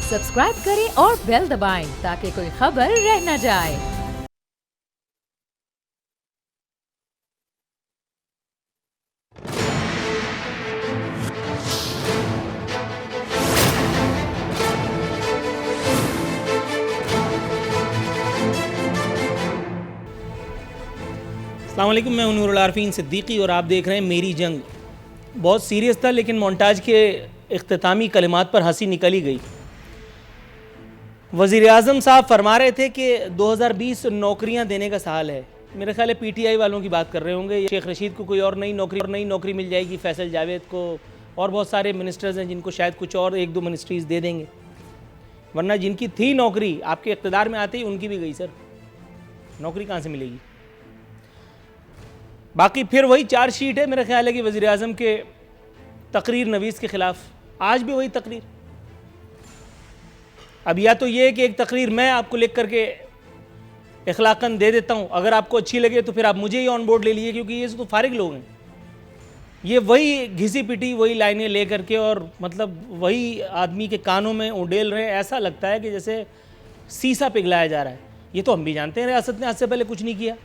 Subscribe करें और bell दबाएं ताकि कोई खबर रह न जाए। अस्सलाम वालेकुम, मैं हूं नूरुल आरफीन सिद्दीकी और आप देख रहे हैं मेरी जंग। बहुत सीरियस था लेकिन मोन्टाज के इख्तितामी कलिमात पर हंसी निकल ही गई। वज़ीर आज़म साहब फरमा रहे थे कि 2020 नौकरियां देने का साल है। मेरे ख्याल है पीटीआई वालों की बात कर रहे होंगे। शेख रशीद को कोई और नई नौकरी मिल जाएगी, फैसल जावेद को, और बहुत सारे मिनिस्टर्स हैं जिनको शायद कुछ और एक दो मिनिस्ट्रीज़ दे देंगे, वरना जिनकी थी नौकरी आपके इक़्तिदार में आते ही उनकी भी गई। सर नौकरी कहाँ से मिलेगी? बाकी फिर वही चार्जशीट है। मेरा ख्याल है कि वज़ीर आज़म के तकरीर नवीस के ख़िलाफ़ आज भी वही तकरीर। अब या तो ये है कि एक तकरीर मैं आपको लिख करके इखलाक़न दे देता हूँ, अगर आपको अच्छी लगे तो फिर आप मुझे ही ऑन बोर्ड ले लीजिए, क्योंकि ये तो फारिग लोग हैं। ये वही घिसी पिटी वही लाइनें ले करके और मतलब वही आदमी के कानों में उडेल रहे हैं। ऐसा लगता है कि जैसे सीसा पिघलाया जा रहा है। ये तो हम भी जानते हैं रियासत ने आज से पहले कुछ नहीं किया।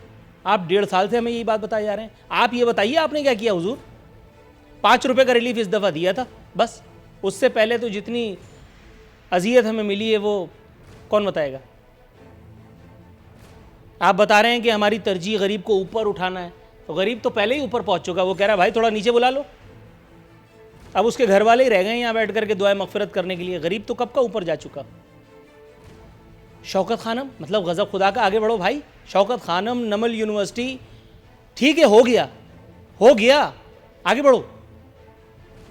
आप 1.5 साल से हमें यही बात बताए जा रहे हैं। आप ये बताइए आपने क्या किया हुजूर? 5 रुपये का रिलीफ इस दफ़ा दिया था बस। उससे पहले तो जितनी अजियत हमें मिली है वो कौन बताएगा? आप बता रहे हैं कि हमारी तरजीह गरीब को ऊपर उठाना है, तो गरीब तो पहले ही ऊपर पहुंच चुका। वो कह रहा है भाई थोड़ा नीचे बुला लो। अब उसके घर वाले ही रह गए यहाँ बैठ करके दुआएं मगफिरत करने के लिए। गरीब तो कब का ऊपर जा चुका। शौकत खानम मतलब गज़ब खुदा का, आगे बढ़ो भाई। शौकत खानम, नमल यूनिवर्सिटी, ठीक है, हो गया, आगे बढ़ो।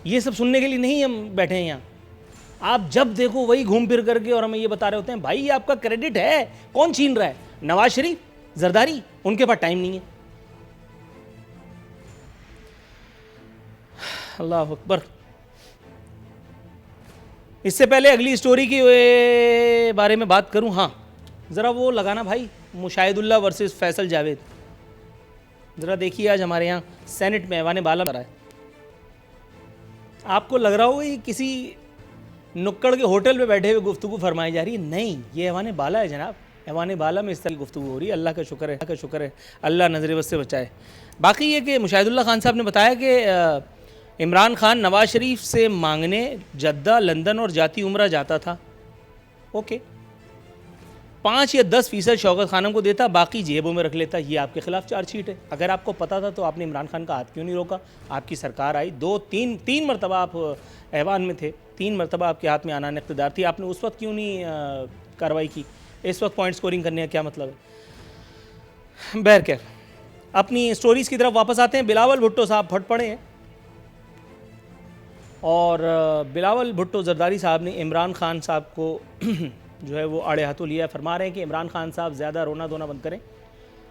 ये सब सुनने के लिए नहीं हम बैठे हैं यहाँ। आप जब देखो वही घूम फिर करके और हमें ये बता रहे होते हैं भाई ये आपका क्रेडिट है। कौन छीन रहा है? नवाज शरीफ, जरदारी, उनके पास टाइम नहीं है। अल्लाह अकबर। इससे पहले अगली स्टोरी के बारे में बात करूं, हाँ ज़रा वो लगाना भाई, मुशाहिदुल्लाह वर्सेस फैसल जावेद। ज़रा देखिए आज हमारे यहाँ सेनेट में ऐवान बाला रहा है। आपको लग रहा होगा ये किसी नुक्कड़ के होटल में बैठे हुए गुफ्तगू फरमाई जा रही है। नहीं, ये ऐवान बाला है जनाब। ऐवान बाला में इस तरह की गुफ्तगू हो रही है। अल्लाह का शुक्र है, अल्लाह नज़र बस से बचाए। बाकी ये कि मुशाहिदुल्लाह खान साहब ने बताया कि इमरान खान नवाज शरीफ से मांगने जद्दा, लंदन और जाती उम्रा जाता था। ओके, 5 या 10% शौकत खानम को देता, बाकी जेबों में रख लेता। ये आपके खिलाफ चार्जशीट है। अगर आपको पता था तो आपने इमरान खान का हाथ क्यों नहीं रोका? आपकी सरकार आई, 2-3 मरतबा आप ऐवान में थे, 3 मरतबा आपके हाथ में आना इक़्तिदार थी, आपने उस वक्त क्यों नहीं कार्रवाई की? इस वक्त पॉइंट स्कोरिंग करने का क्या मतलब है? बहरकैफ अपनी स्टोरीज़ की तरफ वापस आते हैं। बिलावल भुट्टो साहब फट पड़े हैं और बिलावल भुट्टो जरदारी साहब ने इमरान खान साहब को जो है वो आड़े हाथों लिया। फरमा रहे हैं कि इमरान खान साहब ज़्यादा रोना धोना बंद करें।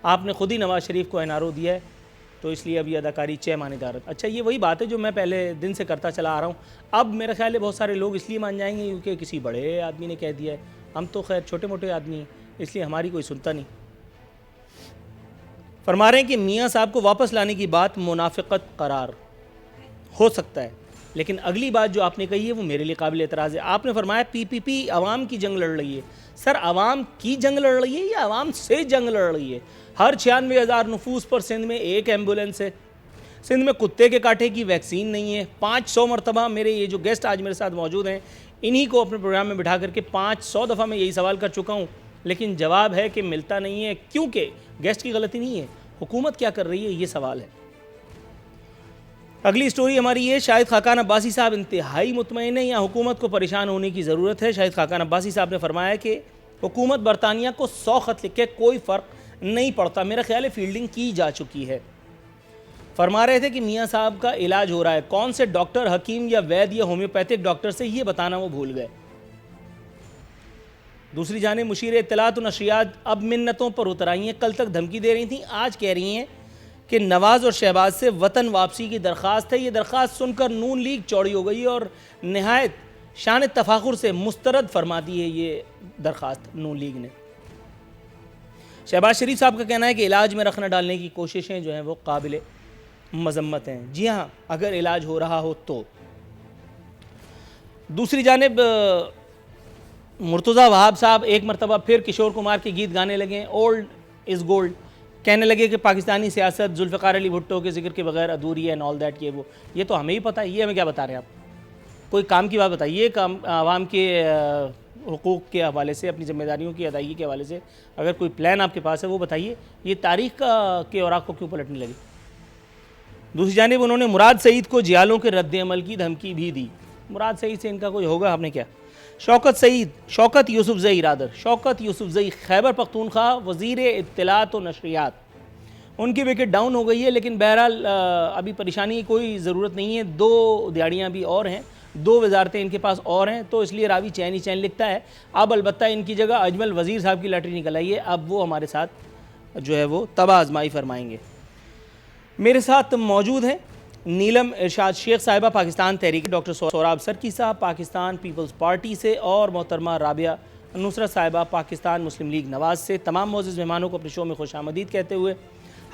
आपने खुद ही नवाज़ शरीफ को एनआरओ दिया है, तो इसलिए अब ये अदाकारी 6 माह इदारत। अच्छा, ये वही बात है जो मैं पहले दिन से करता चला आ रहा हूँ। अब मेरा ख्याल है बहुत सारे लोग इसलिए मान जाएंगे क्योंकि किसी बड़े आदमी ने कह दिया है। हम तो खैर छोटे मोटे आदमी हैं, इसलिए हमारी कोई सुनता नहीं। फरमा रहे हैं कि मियाँ साहब को वापस लाने की बात मुनाफिकत करार हो सकता है, लेकिन अगली बात जो आपने कही है वो मेरे लिए काबिल एतराज़ है। आपने फरमाया पीपीपी अवाम की जंग लड़ रही है। सर, अवाम की जंग लड़ रही है या अवाम से जंग लड़ रही है? हर 96,000 नफूस पर सिंध में एक एम्बुलेंस है। सिंध में कुत्ते के कांटे की वैक्सीन नहीं है। 500 मरतबा मेरे ये जो गेस्ट आज मेरे साथ मौजूद हैं, इन्हीं को अपने प्रोग्राम में बिठा करके 500 दफ़ा मैं यही सवाल कर चुका हूँ, लेकिन जवाब है कि मिलता नहीं है। क्योंकि गेस्ट की गलती नहीं है, हुकूमत क्या कर रही है ये सवाल है। अगली स्टोरी हमारी ये, शाहिद खाकान अब्बासी साहब इंतहाई मुतमईन है या हुकूमत को परेशान होने की ज़रूरत है। शाहिद खाकान अब्बासी साहब ने फरमाया कि हुकूमत बरतानिया को 100 ख़त लिख के कोई फ़र्क नहीं पड़ता। मेरा ख्याल है फील्डिंग की जा चुकी है। फरमा रहे थे कि मियाँ साहब का इलाज हो रहा है, कौन से डॉक्टर, हकीम या वैद्य या होम्योपैथिक डॉक्टर से, ये बताना वो भूल गए। दूसरी जानिब मुशीर इत्तलात नशरियात अब मिन्नतों पर उतर आई हैं। कल तक धमकी दे रही थी, आज कह रही हैं कि नवाज़ और शहबाज से वतन वापसी की दरख्वास्त है। ये दरख्वास्त सुनकर नून लीग चौड़ी हो गई और नहायत शान तफाखुर से मुस्तरद फरमा दी है ये दरख्वास्त नून लीग ने। शहबाज शरीफ साहब का कहना है कि इलाज में रखना डालने की कोशिशें जो हैं वो काबिल मजम्मत हैं। जी हाँ, अगर इलाज हो रहा हो तो। दूसरी जानिब मुर्तज़ा वहाब साहब एक मरतबा फिर किशोर कुमार के गीत गाने लगे, ओल्ड इज़ गोल्ड, कहने लगे कि पाकिस्तानी सियासत जुल्फ़िकार अली भुट्टो के जिक्र के बगैर अधूरी है एंड ऑल दैट। ये तो हमें ही पता है, ये हमें क्या बता रहे हैं आप। कोई काम की बात बताइए, काम आवाम के हुकूक़ के हवाले से, अपनी ज़िम्मेदारियों की अदायगी के हवाले से अगर कोई प्लान आपके पास है वो बताइए। ये तारीख़ के औराक़ को क्यों पलटने लगी? दूसरी जानिब उन्होंने मुराद सईद को जियालों के रद्द-ए-अमल की धमकी भी दी। मुराद सईद से इनका कोई होगा, आपने क्या? शौकत यूसुफ़ज़ई शौकत यूसुफ़ज़ई खैबर पख्तूनख्वा वज़ीर इत्तलात व नशरियात, उनकी विकेट डाउन हो गई है, लेकिन बहरहाल अभी परेशानी की कोई ज़रूरत नहीं है। 2 दिहाड़ियाँ भी और हैं, 2 वजारतें इनके पास और हैं, तो इसलिए रावी चैन ही चैन लिखता है। अब अलबत्ता इनकी जगह अजमल वज़ीर साहब की लॉटरी निकल आई है, अब वो हमारे साथ जो है वो तबाह आजमाई फरमाएंगे। मेरे साथ मौजूद हैं नीलम इरशाद शेख साहिबा पाकिस्तान तहरीक, डॉक्टर सोहराब सरकी साहब पाकिस्तान पीपल्स पार्टी से, और मोहतरमा राबिया नुसरत साहिबा पाकिस्तान मुस्लिम लीग नवाज से। तमाम मोअज़्ज़िज़ मेहमानों को अपने शो में खुशामदीद कहते हुए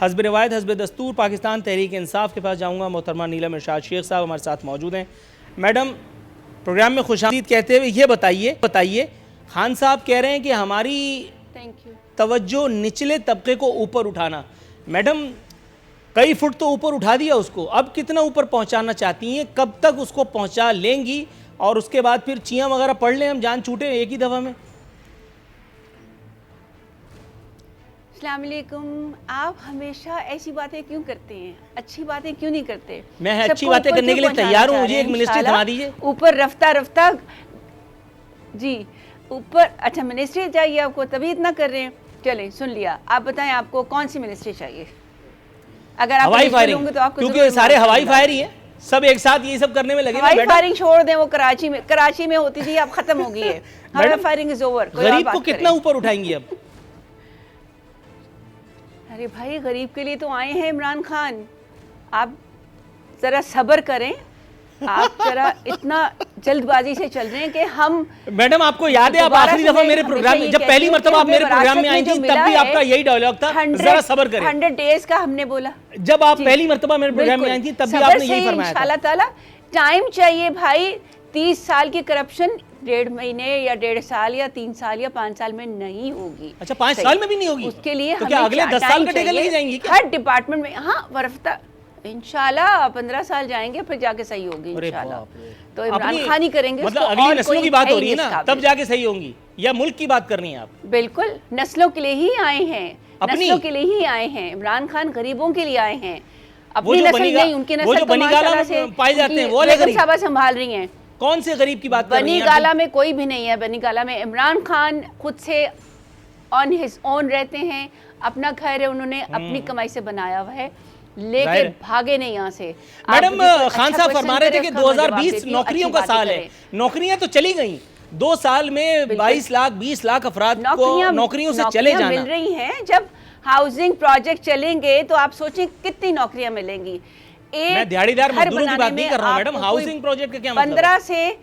हस्ब रिवायत हस्ब दस्तूर पाकिस्तान तहरीक इंसाफ के पास जाऊँगा। मोहतरमा नीलम इरशाद शेख साहब हमारे साथ मौजूद हैं। मैडम, प्रोग्राम में खुशामदीद कहते हुए ये बताइए खान साहब कह रहे हैं कि हमारी तवज्जो निचले तबके को ऊपर उठाना। मैडम, कई फुट तो ऊपर उठा दिया उसको, अब कितना ऊपर पहुंचाना चाहती हैं? कब तक उसको पहुंचा लेंगी? और उसके बाद फिर चियाँ वगैरह पढ़ लें, हम जान छूटे एक ही दफ़ा में। अस्सलाम वालेकुम। आप हमेशा ऐसी बातें क्यों करते हैं? अच्छी बातें क्यों नहीं करते? मैं अच्छी बातें करने के लिए तैयार हूँ, मुझे एक मिनिस्ट्री थमा दीजिए। ऊपर रफ्ता जी ऊपर। अच्छा, मिनिस्ट्री चाहिए आपको, तभी इतना कर रहे हैं। चलें, सुन लिया। आप बताएं आपको कौन सी मिनिस्ट्री चाहिए? अगर आप हवाई फायरिंग, तो आपको क्योंकि सारे हवाई फायर ही है, सब एक साथ ये सब करने में लगे। हवाई फायरिंग छोड़ दें, वो कराची में होती थी, अब खत्म हो गई है। हवाई फायरिंग इज ओवर। गरीब को कितना ऊपर उठाएंगी अब? अरे भाई, गरीब के लिए तो आए हैं इमरान खान, आप जरा सब्र करें। आप जरा इतना जल्दबाजी से चल रहे हैं कि हम। मैडम, आपको याद है आप आखिरी दफा मेरे प्रोग्राम में, जब पहली मर्तबा आप मेरे प्रोग्राम में आई थी, तब भी आपका यही डायलॉग था, जरा सब्र करें। 100 डेज का हमने बोला। जब आप पहली मर्तबा मेरे प्रोग्राम में आई थी, तब भी आपने यही फरमाया था। इंशाल्लाह ताला टाइम चाहिए भाई। 30 साल की करप्शन 1.5 महीने या 1.5 साल या 3 साल या 5 साल में नहीं होगी। अच्छा, 5 साल में भी नहीं होगी? उसके लिए तो क्या अगले 10 साल का टेकन लेके जाएंगी क्या? हर डिपार्टमेंट में। हाँ, वरफ्ता इंशाल्लाह 15 साल जाएंगे, फिर जाके सही होगी इंशाल्लाह। तो इमरान खान ही करेंगे। मतलब अगली नस्लों की बात हो रही है ना, तब जाके सही होंगी, या मुल्क की बात करनी है आप? बिल्कुल, नस्लों के लिए ही आए हैं, नस्लों के लिए ही आए हैं। इमरान खान गरीबों के लिए आए हैं, अपनी नस्ल नहीं, उनकी नस्ल तो माशाल्लाह से पाए जाते हैं, वो बेगम साहबा संभाल रही हैं। कौन से गरीब की बात कर रही हैं? बनी गाला में कोई भी नहीं है। बनी गाला में इमरान खान खुद से ऑन हिज ओन रहते हैं, अपना घर है, उन्होंने अपनी कमाई से बनाया हुआ है, लेके भागे नहीं यहाँ से। मैडम, खान साहब फरमा रहे थे कि 2020 नौकरियों का साल है। नौकरियां तो चली गई, 2 साल में 22 लाख 20 लाख अफराद को नौकरियों से चले जाना मिल रही हैं। जब हाउसिंग प्रोजेक्ट चलेंगे तो आप सोचें कितनी नौकरियां मिलेंगी। मैं दिहाड़ीदार मजदूरों की बात नहीं कर रहा हूं मैडम, हाउसिंग प्रोजेक्ट का क्या मतलब? 15 से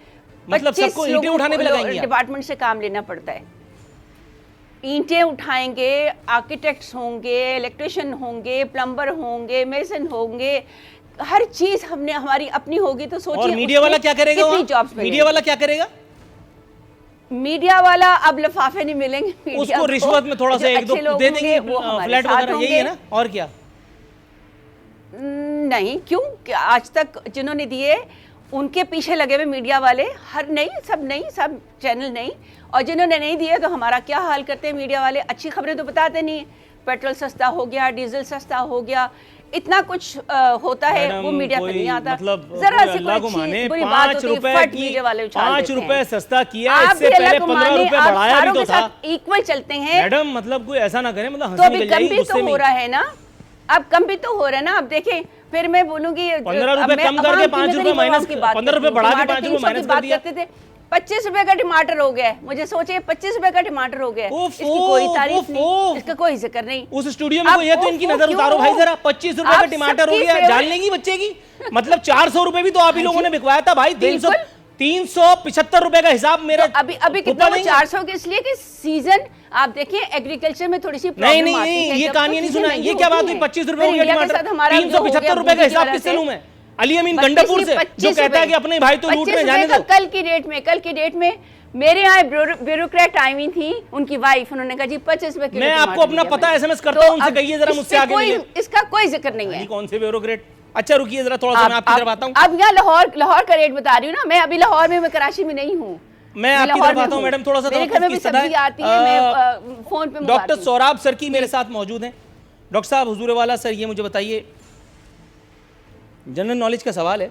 मतलब सबको ईंटें उठाने पे लगाएंगे? डिपार्टमेंट से काम लेना पड़ता है, ईंटें उठाएंगे, आर्किटेक्ट्स होंगे, इलेक्ट्रिशियन होंगे, प्लम्बर होंगे, मेसन होंगे, हर चीज हमने हमारी अपनी होगी। तो सोचिए, और मीडिया वाला क्या करेगा? मीडिया वाला क्या करेगा? मीडिया वाला अब लफाफे नहीं मिलेंगे, उसको रिश्वत में थोड़ा सा 1-2 दे देंगे, फ्लैट वगैरह, यही है ना? और क्या? नहीं, क्यों? आज तक जिन्होंने दिए उनके पीछे लगे हुए मीडिया वाले, हर नहीं, सब चैनल नहीं। और जिन्होंने नहीं दिए तो हमारा क्या हाल करते हैं मीडिया वाले? अच्छी खबरें तो बताते नहीं। पेट्रोल सस्ता हो गया, डीजल सस्ता हो गया, इतना कुछ होता है, वो मीडिया पे नहीं आता। मतलब जरा सी कोई बुरी बात होती है, फट मीडिया वाले उछाल देते हैं। 5 रुपए सस्ता किया, इससे पहले 15 रुपए बढ़ाया भी तो था। इक्वल चलते हैं मैडम, मतलब कोई ऐसा ना करे, मतलब तो अभी कम भी तो हो रहा है ना, अब कम भी तो हो रहा है ना। अब देखें, फिर मैं बोलूंगी 15 रुपए कम करके 5 रुपए माइनस, 15 रुपए बढ़ा के 5 रुपए माइनस कर दिया। 25 रुपए का टमाटर हो गया है, मुझे सोचिए 25 रुपए का टमाटर हो गया है। इसकी कोई तारीफ नहीं, इसका कोई जिक्र नहीं। उस स्टूडियो में कोई है तो इनकी नजर उतारो भाई जरा। 25 रुपए का टमाटर हो गया, जान लेंगी बच्चे की? मतलब 400 रुपए भी तो आप ही लोगों ने बिकवाया था भाई। 375 रुपए का हिसाब मेरा अभी कितना? 400 के इसलिए कि सीजन आप देखिए एग्रीकल्चर में थोड़ी सी प्रॉब्लम नहीं, ये कहानी नहीं सुना। ये क्या बात हुई? 25 रुपए हो गया टमाटर, 375 रुपए का हिसाब किससे लूं मैं? अली अमीन गंडापुर से जो कहता है कि अपने भाई तो लूट रहे, जाने दो। कल की डेट में मेरे यहाँ ब्यूरोक्रेट आई हुई थी, उनकी वाइफ, उन्होंने कहा जी 25 रुपए किलो। मैं आपको अपना पता SMS करता हूं, उनसे कहिए जरा मुझसे आगे मिले। इसका कोई जिक्र नहीं है। कौन से ब्यूरोक्रेट? अच्छा रुकिए जरा, थोड़ा सा मैं आपकी तरफ आता हूं। अब यहाँ लाहौर का रेट बता रही हूँ ना, मैं अभी लाहौर में, मैं कराची में नहीं हूँ, मैं आपकी तरफ आता हूं मैडम, थोड़ा सा मेरे घर में भी सब्जी आती है, मैं फोन पे डॉक्टर सौराब सर की मेरे साथ मौजूद हैं। डॉक्टर साहब हुजूर वाला सर, ये मुझे बताइए, जनरल नॉलेज का सवाल है।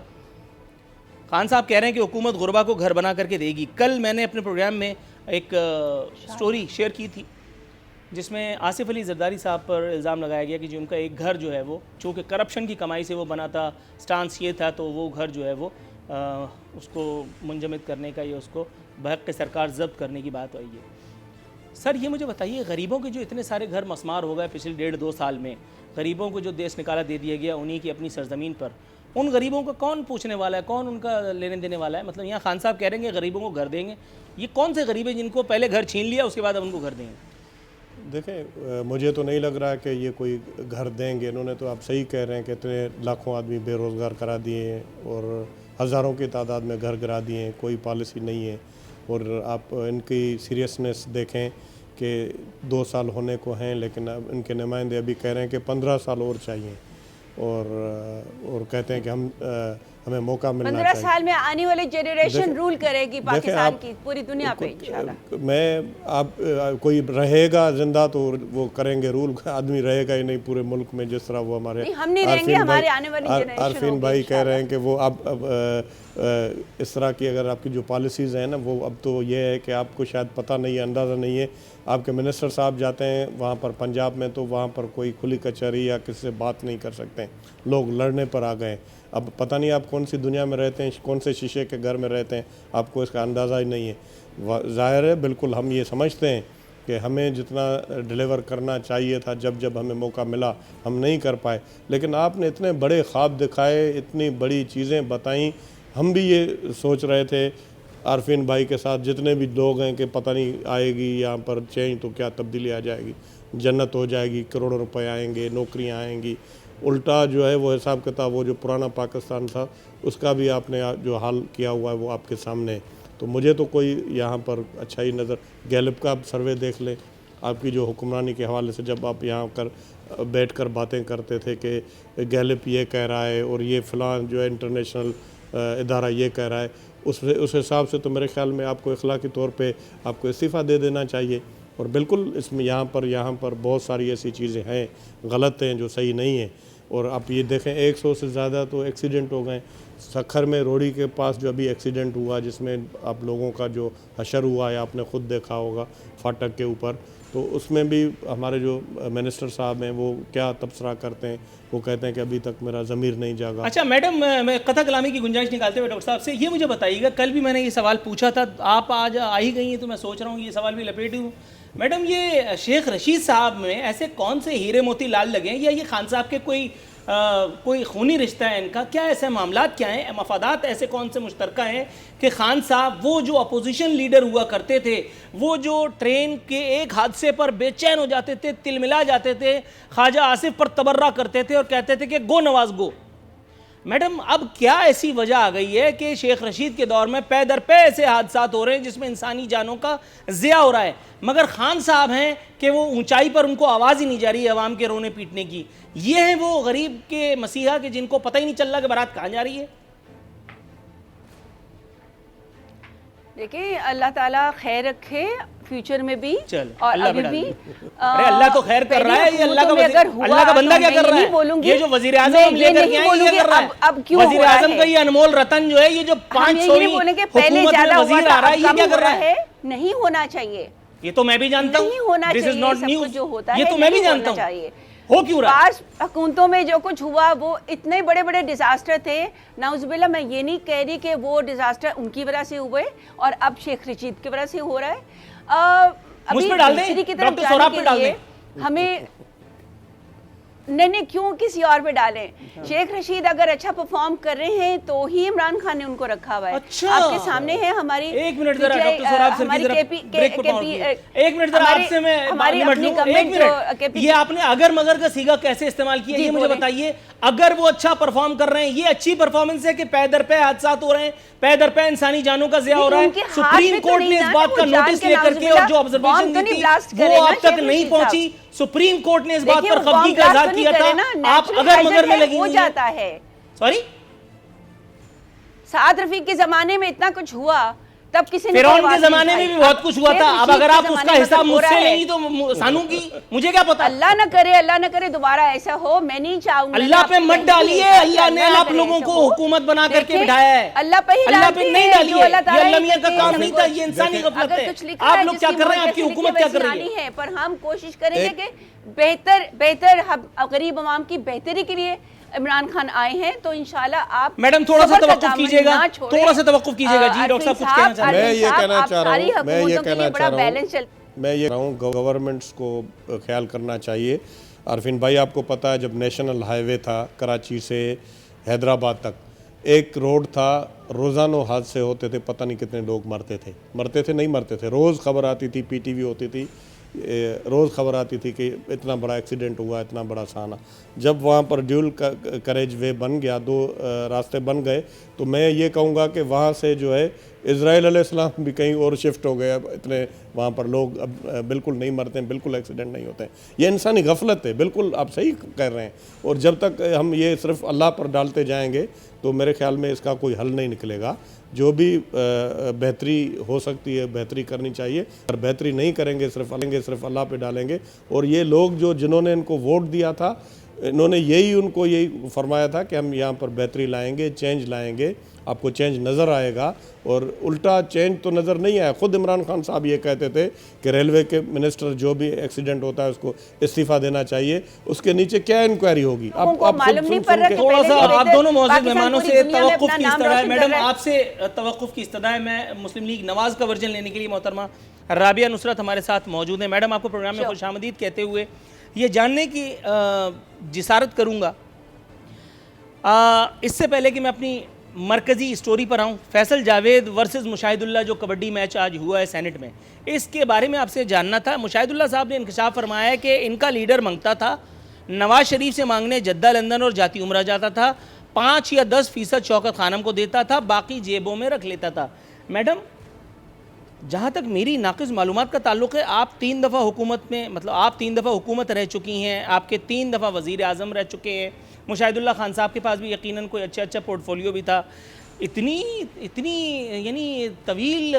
खान साहब कह रहे हैं कि हुकूमत गुरबा को घर बना करके देगी। कल मैंने अपने प्रोग्राम में एक स्टोरी शेयर की थी जिसमें आसिफ अली जरदारी साहब पर इल्ज़ाम लगाया गया कि जो उनका एक घर जो है वो चूँकि करप्शन की कमाई से वो बना था, स्टांस ये था, तो वो घर जो है वो उसको मुंजमद करने का या उसको बहक के सरकार जब्त करने की बात आई है। सर ये मुझे बताइए, गरीबों के जो इतने सारे घर मसमार हो गए पिछले 1.5-2 साल में, गरीबों को जो देश निकाला दे दिया गया उन्हीं की अपनी सरजमीन पर, उन गरीबों को कौन पूछने वाला है, कौन उनका लेने देने वाला है? मतलब यहाँ खान साहब कह रहे हैं गरीबों को घर देंगे, ये कौन से गरीब हैं जिनको पहले घर छीन लिया उसके बाद अब उनको घर देंगे? देखें, मुझे तो नहीं लग रहा है कि ये कोई घर देंगे। इन्होंने तो, आप सही कह रहे हैं कि इतने लाखों आदमी बेरोज़गार करा दिए हैं और हज़ारों की तादाद में घर गिरा दिए हैं, कोई पॉलिसी नहीं है। और आप इनकी सीरियसनेस देखें कि 2 साल होने को हैं, लेकिन अब इनके नुमाइंदे अभी कह रहे हैं कि 15 साल और चाहिए और कहते हैं कि हमें मौका मिलना चाहिए। 15 साल में आने वाली जनरेशन रूल करेगी पाकिस्तान की पूरी दुनिया पे इंशाल्लाह। कोई रहेगा जिंदा तो वो करेंगे रूल, आदमी रहेगा ही नहीं पूरे मुल्क में, जिस तरह वो हमारे हम नहीं रहेंगे, हमारे आने वाली जनरेशन। आरफीन भाई कह रहे हैं कि वो अब इस तरह की अगर आपकी जो पॉलिसीज़ हैं ना, वो अब तो ये है कि आपको शायद पता नहीं है, अंदाज़ा नहीं है। आपके मिनिस्टर साहब जाते हैं वहाँ पर पंजाब में, तो वहाँ पर कोई खुली कचहरी या किसी से बात नहीं कर सकते, लोग लड़ने पर आ गए। अब पता नहीं आप कौन सी दुनिया में रहते हैं, कौन से शीशे के घर में रहते हैं, आपको इसका अंदाज़ा ही नहीं है। ज़ाहिर है, बिल्कुल हम ये समझते हैं कि हमें जितना डिलीवर करना चाहिए था, जब हमें मौका मिला हम नहीं कर पाए, लेकिन आपने इतने बड़े ख्वाब दिखाए, इतनी बड़ी चीज़ें बताई। हम भी ये सोच रहे थे आरफीन भाई के साथ जितने भी लोग हैं कि पता नहीं आएगी यहाँ पर चेंज तो क्या तब्दीली आ जाएगी, जन्नत हो जाएगी, करोड़ों रुपए आएंगे, नौकरियाँ आएंगी। उल्टा जो है वो हिसाब किताब, वो जो पुराना पाकिस्तान था उसका भी आपने जो हाल किया हुआ है वो आपके सामने है। तो मुझे तो कोई यहाँ पर अच्छा ही नज़र, गैलिप का आप सर्वे देख लें, आपकी जो हुक्मरानी के हवाले से जब आप यहाँ कर बैठ कर बातें करते थे कि गैलिप ये कह रहा है और ये फ़लाँ जो है इंटरनेशनल इदारा ये कह रहा है, उस हिसाब से तो मेरे ख्याल में आपको इखलाकी तौर पे आपको इस्तीफ़ा दे देना चाहिए। और बिल्कुल इसमें यहाँ पर बहुत सारी ऐसी चीज़ें हैं गलत हैं जो सही नहीं है। और आप ये देखें 100 से ज़्यादा तो एक्सीडेंट हो गए। सखर में रोड़ी के पास जो अभी एक्सीडेंट हुआ जिसमें आप लोगों का जो हशर हुआ है आपने ख़ुद देखा होगा फाटक के ऊपर, तो उसमें भी हमारे जो मिनिस्टर साहब हैं वो क्या तबसरा करते हैं, वो कहते हैं कि अभी तक मेरा ज़मीर नहीं जागा। अच्छा मैडम, मैं कथा कलामी की गुंजाइश निकालते हुए डॉक्टर साहब से ये मुझे बताइएगा, कल भी मैंने ये सवाल पूछा था, आप आज आ ही गई हैं तो मैं सोच रहा हूँ ये सवाल भी लपेट दूँ। मैडम, ये शेख रशीद साहब में ऐसे कौन से हीरे मोती लाल लगे हैं, या ये खान साहब के कोई खूनी रिश्ता है इनका, क्या ऐसे मामलात क्या हैं, मफादात ऐसे कौन से मुश्तरका हैं कि खान साहब वो जो अपोजिशन लीडर हुआ करते थे, वो जो ट्रेन के एक हादसे पर बेचैन हो जाते थे, तिलमिला जाते थे, ख्वाजा आसिफ पर तबर्रा करते थे और कहते थे कि गो नवाज गो। मैडम, अब क्या ऐसी वजह आ गई है कि शेख रशीद के दौर में पै दर पै ऐसे हादसा हो रहे हैं जिसमें इंसानी जानों का ज़िया हो रहा है, मगर खान साहब हैं कि वो ऊंचाई पर उनको आवाज़ ही नहीं जा रही है अवाम के रोने पीटने की। ये हैं वो गरीब के मसीहा के जिनको पता ही नहीं चल रहा कि बारात कहाँ जा रही है। देखिए, अल्लाह ताला खैर रखे फ्यूचर में भी, चल और अल्लाह अभी भी। अरे अल्लाह तो खैर कर रहा है, ये अल्लाह का बंदा क्या कर रहा है? ये जो वजीर आजम हम लेकर के आए ये क्या कर रहा है? अब क्यों वजीर आजम का ये अनमोल रतन जो है, ये जो 500 पहले ज्यादा वजीर आ रहा है, ये क्या कर रहा है? नहीं होना चाहिए, ये तो मैं भी जानता हूँ, नहीं होना दिस इज चाहिए, नॉट सब न्यूज़, कुछ जो होता ये है तो मैं भी नहीं जानता होना हूँ। चाहिए। हो क्यों रहा है? पास हुकूमतों में जो कुछ हुआ वो इतने बड़े बड़े डिजास्टर थे, नाउजुबिल्लाह, मैं ये नहीं कह रही कि वो डिजास्टर उनकी वजह से हुए और अब शेख रशीद की वजह से हो रहा है। मुझ पे डाल दें, की तरफ डॉक्टर सौराब पे डाल दें, हमें नहीं क्यों किसी और पे डालें। शेख रशीद अगर अच्छा परफॉर्म कर रहे हैं तो ही इमरान खान ने उनको रखा हुआ है। अच्छा। आपके सामने है हमारी, एक मिनट जरा डॉक्टर सौराब सर की तरफ ब्रेक पे पहुंच गए। एक मिनट जरा आपसे मैं हमारी एक मिनट, ये आपने अगर मगर का सीगा कैसे इस्तेमाल किया ये मुझे बताइए। अगर वो अच्छा परफॉर्म कर रहे हैं, ये अच्छी परफॉर्मेंस है कि पै दर पे हादसा हो रहे हैं, पै दर पे इंसानी जानों का ज़िया हो रहा है। सुप्रीम कोर्ट ने इस बात का नोटिस लेकर के और जो ऑब्जर्वेशन दी थी वो आप तक नहीं पहुंची। सुप्रीम कोर्ट ने इस बात पर खफगी का इजहार किया था। आप अगर मगर में लगी हो जाता है। सॉरी, साद रफीक के जमाने में इतना कुछ हुआ, तब किसी ने फिरौन के जमाने में भी बहुत कुछ हुआ था। अब अगर आप उसका हिसाब मुझसे लेंगी तो सानू की मुझे क्या पता। अल्लाह न करे दोबारा ऐसा हो। मैं नहीं चाहूंगा, अल्लाह पे मत डालिए। अल्लाह ने आप लोगों को हुकूमत बना करके बिठाया है। अल्लाह पे ही नहीं डालिए। ये अल्लाह मियां का काम नहीं था, ये इंसानी गफलत है। आप लोग क्या कर रहे हैं, आपकी हुकूमत क्या कर रही है? पर हम कोशिश करेंगे कि बेहतर गरीब अवाम की बेहतरी के लिए इमरान खान आए हैं, तो इंशाल्लाह आप मैडम थोड़ा सा तवक्कुफ कीजिएगा, थोड़ा सा तवक्कुफ कीजिएगा जी। डॉक्टर साहब कुछ कहना चाह रहे हैं? मैं ये कहना चाह रहा हूँ गवर्नमेंट्स को ख्याल करना चाहिए। अरफिन भाई, आपको पता है जब नेशनल हाईवे था कराची से हैदराबाद तक, एक रोड था, रोज़ाना हादसे होते थे, पता नहीं कितने लोग मरते थे नहीं मरते थे, रोज़ खबर आती थी, पीटीवी होती थी, रोज़ खबर आती थी कि इतना बड़ा एक्सीडेंट हुआ, इतना बड़ा साना। जब वहाँ पर ड्यूल करेज वे बन गया, 2 रास्ते बन गए, तो मैं ये कहूँगा कि वहाँ से जो है इज़राइल अलैहिस्सलाम भी कहीं और शिफ्ट हो गया। इतने वहाँ पर लोग अब बिल्कुल नहीं मरते हैं, बिल्कुल एक्सीडेंट नहीं होते हैं। ये इंसानी गफलत है, बिल्कुल आप सही कह रहे हैं। और जब तक हम ये सिर्फ अल्लाह पर डालते जाएंगे तो मेरे ख्याल में इसका कोई हल नहीं निकलेगा। जो भी बेहतरी हो सकती है बेहतरी करनी चाहिए, और बेहतरी नहीं करेंगे सिर्फ अल्लाह पे डालेंगे। और ये लोग जिन्होंने इनको वोट दिया था, इन्होंने उनको यही फरमाया था कि हम यहाँ पर बेहतरी लाएंगे, चेंज लाएंगे, आपको चेंज नज़र आएगा। और उल्टा चेंज तो नज़र नहीं आया। ख़ुद इमरान खान साहब ये कहते थे कि रेलवे के मिनिस्टर जो भी एक्सीडेंट होता है उसको इस्तीफ़ा देना चाहिए। उसके नीचे क्या इंक्वायरी होगी? आप थोड़ा सा आप दोनों मौजूद मेहमानों से तवक्कुफ की इस्तदा है। मैडम, आपसे तवक्कुफ की इस्तदा है। मैं मुस्लिम लीग नवाज़ का वर्जन लेने के लिए मोहतरमा राबिया नुसरत हमारे साथ मौजूद है। मैडम, आपको प्रोग्राम में खुशामदीद कहते हुए ये जानने की जिसारत करूँगा, इससे पहले कि मैं अपनी मरकज़ी स्टोरी पर आऊँ, फैसल जावेद वर्सेस मुशाहिदुल्लाह जो कबड्डी मैच आज हुआ है सेनेट में, इसके बारे में आपसे जानना था। मुशाहिदुल्लाह साहब ने इंकशाफ फरमाया है कि इनका लीडर मांगता था, नवाज शरीफ से मांगने जद्दा, लंदन और जाती उम्रा जाता था, 5 या 10% शौकत खानम को देता था, बाकी जेबों में रख लेता था। मैडम, जहाँ तक मेरी नाक़िस मालूमात का ताल्लुक़ है, आप 3 दफ़ा हुकूमत में, मतलब आप 3 दफ़ा हुकूमत रह चुकी हैं, आपके 3 दफ़ा वज़ीर आज़म रह चुके हैं। मुशाहिदुल्लाह खान साहब के पास भी यकीनन कोई अच्छा पोर्टफोलियो भी था। इतनी यानी तवील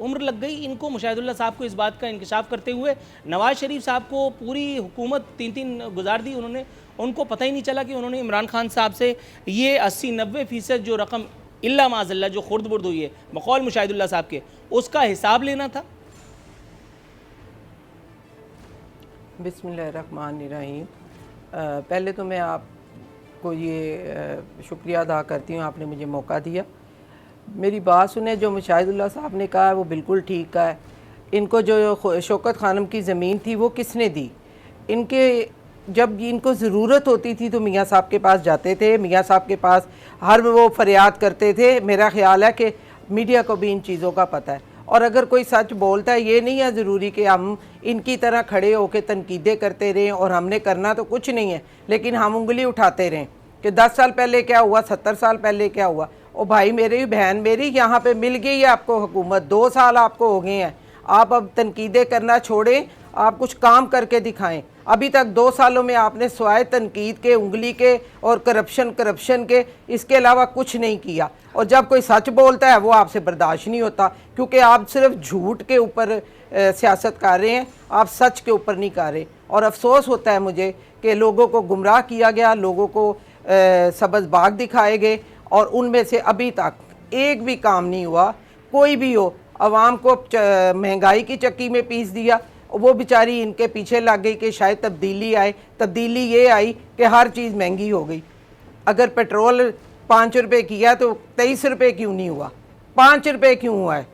उम्र लग गई इनको, मुशाहिदुल्लाह साहब को, इस बात का इंकशाफ करते हुए। नवाज शरीफ साहब को पूरी हुकूमत 3 गुजार दी उन्होंने, उनको पता ही नहीं चला कि उन्होंने इमरान खान साहब से ये 80-90% जो रकम इल्ला माज़ल्ला जो खुर्द बुर्द हुई है बकौल मुशाहिदुल्लाह साहब के, उसका हिसाब लेना था। बिस्मिल्लाहिर्रहमानिर्रहीम। पहले तो मैं आपको ये शुक्रिया अदा करती हूँ, आपने मुझे मौका दिया। मेरी बात सुने, जो मुशाहिदुल्लाह साहब ने कहा है वो बिल्कुल ठीक है। इनको जो शौकत खानम की ज़मीन थी वो किसने दी? जब इनको ज़रूरत होती थी तो मियाँ साहब के पास जाते थे, मियाँ साहब के पास हर वो फरियाद करते थे। मेरा ख्याल है कि मीडिया को भी इन चीज़ों का पता है। और अगर कोई सच बोलता है, ये नहीं है ज़रूरी कि हम इनकी तरह खड़े होकर तनकीदें करते रहें, और हमने करना तो कुछ नहीं है, लेकिन हम उंगली उठाते रहें कि 10 साल पहले क्या हुआ, 70 साल पहले क्या हुआ। ओ भाई मेरी बहन मेरी, यहाँ पे मिल गई है आपको हुकूमत, 2 साल आपको हो गए हैं। आप अब तनकीदें करना छोड़ें, आप कुछ काम करके दिखाएं। अभी तक 2 सालों में आपने स्वाय तनकीद के, उंगली के और करप्शन के, इसके अलावा कुछ नहीं किया। और जब कोई सच बोलता है वो आपसे बर्दाश्त नहीं होता, क्योंकि आप सिर्फ झूठ के ऊपर सियासत कर रहे हैं, आप सच के ऊपर नहीं कर रहे। और अफसोस होता है मुझे कि लोगों को गुमराह किया गया, लोगों को सब्ज़ बाग दिखाए गए, और उनमें से अभी तक एक भी काम नहीं हुआ। कोई भी हो, आवाम को महंगाई की चक्की में पीस दिया, वो बेचारी इनके पीछे लग गई कि शायद तब्दीली आए। तब्दीली ये आई कि हर चीज़ महंगी हो गई। अगर पेट्रोल 5 रुपये किया तो 23 रुपये क्यों नहीं हुआ, 5 रुपये क्यों हुआ है?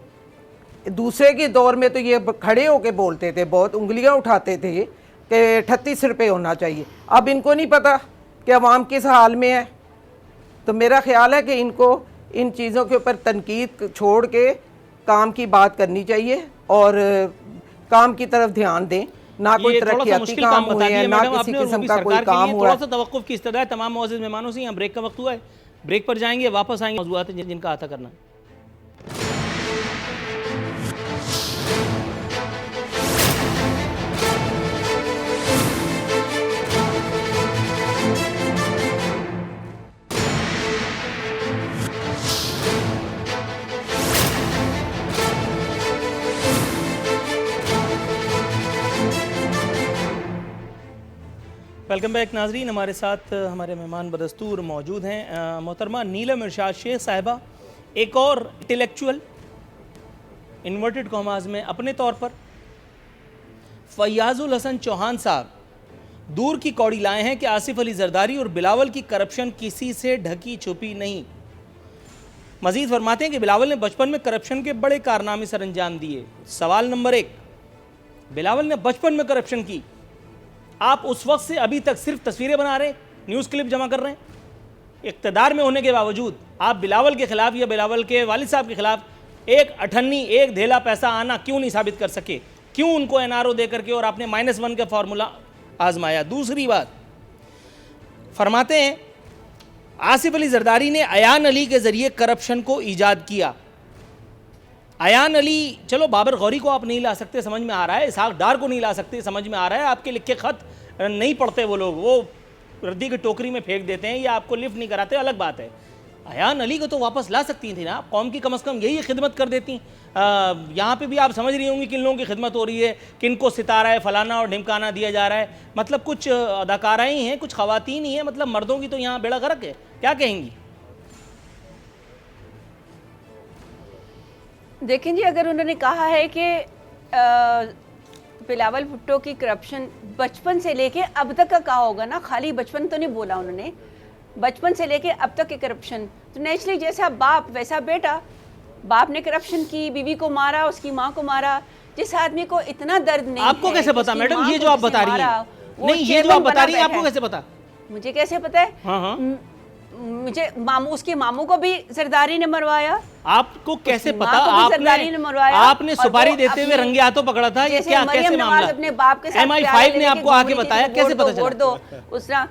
दूसरे के दौर में तो ये खड़े होके बोलते थे, बहुत उंगलियां उठाते थे कि 38 रुपये होना चाहिए। अब इनको नहीं पता कि अवाम किस हाल में है। तो मेरा ख्याल है कि इनको इन चीज़ों के ऊपर तनकीद छोड़ के काम की बात करनी चाहिए और काम की तरफ ध्यान दें। ना कोई ये थोड़ा सा तरक्याती मुश्किल काम काम बता हुए दिया हैं, ना मैडम किसी आपने, और वो किस्म भी का कोई सरकार के काम लिए। हुआ थोड़ा है। सा तवक्कुफ की इस्तदा है तमाम मुअज़्ज़िज़ मेहमानों से। यहाँ ब्रेक का वक्त हुआ है, ब्रेक पर जाएंगे, वापस आएंगे, मौज़ूआत हैं जिनका आता करना। वेलकम बैक नाजरीन, हमारे साथ हमारे मेहमान बदस्तूर मौजूद हैं। मोहतरमा नीलम इरशाद शेख साहिबा, एक और इंटेलेक्चुअल इन्वर्टेड कॉमाज में अपने तौर पर। फैयाजुल हसन चौहान साहब दूर की कौड़ी लाए हैं कि आसिफ अली जरदारी और बिलावल की करप्शन किसी से ढकी छुपी नहीं। मजीद फरमाते हैं कि बिलावल ने बचपन में करप्शन के बड़े कारनामे सर अंजाम दिए। सवाल नंबर 1, बिलावल ने बचपन में करप्शन की, आप उस वक्त से अभी तक सिर्फ तस्वीरें बना रहे हैं, न्यूज़ क्लिप जमा कर रहे हैं, इक़्तिदार में होने के बावजूद आप बिलावल के खिलाफ या बिलावल के वालिद साहब के खिलाफ एक अठन्नी, एक धेला पैसा आना क्यों नहीं साबित कर सके? क्यों उनको NRO दे करके और आपने -1 का फार्मूला आजमाया? दूसरी बात फरमाते हैं आसिफ अली जरदारी ने अयान अली के ज़रिए करप्शन को ईजाद किया। अयान अली, चलो बाबर गौरी को आप नहीं ला सकते, समझ में आ रहा है, इसहाक डार को नहीं ला सकते, समझ में आ रहा है, आपके लिखे खत नहीं पढ़ते वो लोग, वो रद्दी की टोकरी में फेंक देते हैं या आपको लिफ्ट नहीं कराते, अलग बात है। अयान अली को तो वापस ला सकती थी ना, कौम की कम से कम यही खिदमत कर देती। यहाँ पे भी आप समझ रही होंगी किन लोगों की खिदमत हो रही है, किन को सितारा है, फलाना और ढिमकाना दिया जा रहा है। मतलब कुछ अदाकारा ही हैं, कुछ खवातीन ही हैं, मतलब मर्दों की तो यहाँ बेड़ा गर्क है। क्या कहेंगी? देखें जी, अगर उन्होंने कहा है कि बिलावल भुट्टो की करप्शन बचपन से लेके अब तक का कहा होगा ना, खाली बचपन तो नहीं बोला उन्होंने, बचपन से लेके अब तक की करप्शन, तो नेचुरली जैसा बाप वैसा बेटा। बाप ने करप्शन की, बीवी को मारा, उसकी माँ को मारा। जिस आदमी को इतना दर्द नहीं आपको है, कैसे पता उसकी मैडम माँ ये को जो आप जिसने बता रही मारा, हैं? वो नहीं, ये जो आप चेयरमैन बता रही हैं बना आपको बैठा कैसे पता? मुझे कैसे पता है? हाँ हाँ, मुझे मामू, उसके मामू को भी जरदारी ने मरवाया। आपको कैसे उसकी पता? माँ को भी जरदारी ने मरवाया। आपने और सुपारी वो देते हुए अपनी- रंगे हाथों पकड़ा था, ये जैसे क्या मरियम कैसे नवाज मामला? अपने बाप के साथ MI5 ने आपको आके बताया, कैसे पता चला? वोट दो उस तरह